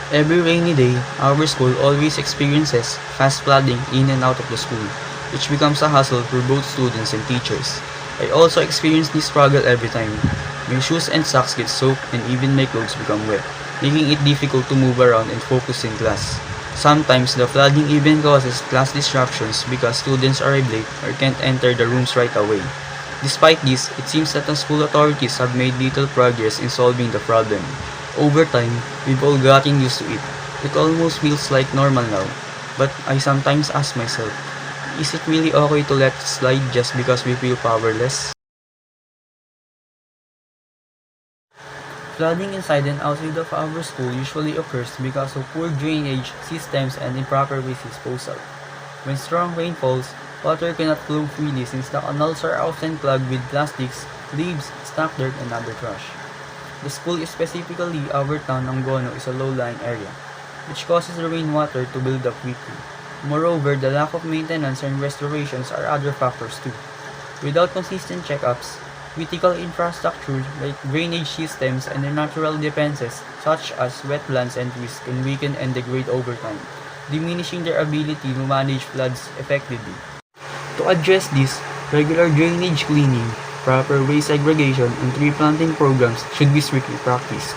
Every rainy day, our school always experiences fast flooding in and out of the school, which becomes a hassle for both students and teachers. I also experience this struggle every time. My shoes and socks get soaked and even my clothes become wet, making it difficult to move around and focus in class. Sometimes the flooding even causes class disruptions because students arrive late or can't enter the rooms right away. Despite this, it seems that the school authorities have made little progress in solving the problem. Over time, we've all gotten used to it. It almost feels like normal now. But I sometimes ask myself, is it really okay to let it slide just because we feel powerless? Flooding inside and outside of our school usually occurs because of poor drainage systems and improper waste disposal. When strong rain falls, water cannot flow freely since the canals are often clogged with plastics, leaves, stacked dirt, and other trash. The school, specifically our town Angono, is a low-lying area, which causes the rainwater to build up quickly. Moreover, the lack of maintenance and restorations are other factors too. Without consistent checkups, critical infrastructure like drainage systems and their natural defenses such as wetlands and trees can weaken and degrade over time, diminishing their ability to manage floods effectively. To address this, regular drainage cleaning, proper waste segregation, and tree planting programs should be strictly practiced.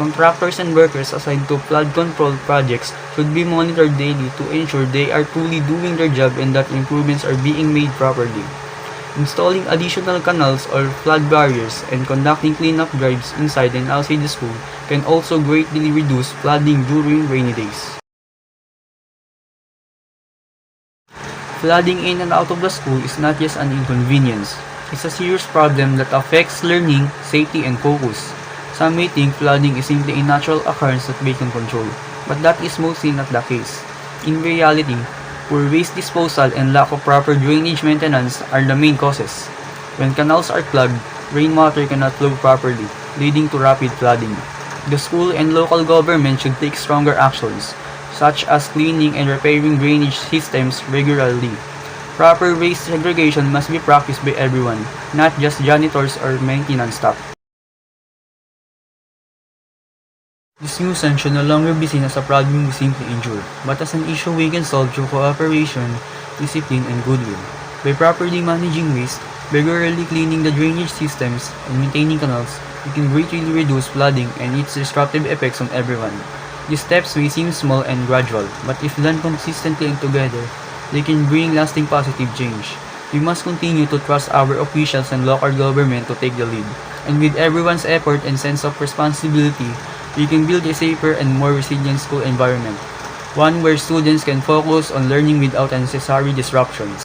Contractors and workers assigned to flood control projects should be monitored daily to ensure they are truly doing their job and that improvements are being made properly. Installing additional canals or flood barriers and conducting cleanup drives inside and outside the school can also greatly reduce flooding during rainy days. Flooding in and out of the school is not just an inconvenience. It's a serious problem that affects learning, safety, and focus. Some may think flooding is simply a natural occurrence that we can control, but that is mostly not the case. In reality, poor waste disposal and lack of proper drainage maintenance are the main causes. When canals are clogged, rainwater cannot flow properly, leading to rapid flooding. The school and local government should take stronger actions, such as cleaning and repairing drainage systems regularly. Proper waste segregation must be practiced by everyone, not just janitors or maintenance staff. This nuisance should no longer be seen as a problem we simply endure, but as an issue we can solve through cooperation, discipline, and goodwill. By properly managing waste, regularly cleaning the drainage systems, and maintaining canals, we can greatly reduce flooding and its disruptive effects on everyone. These steps may seem small and gradual, but if done consistently and together, they can bring lasting positive change. We must continue to trust our officials and local government to take the lead. And with everyone's effort and sense of responsibility, we can build a safer and more resilient school environment. One where students can focus on learning without unnecessary disruptions.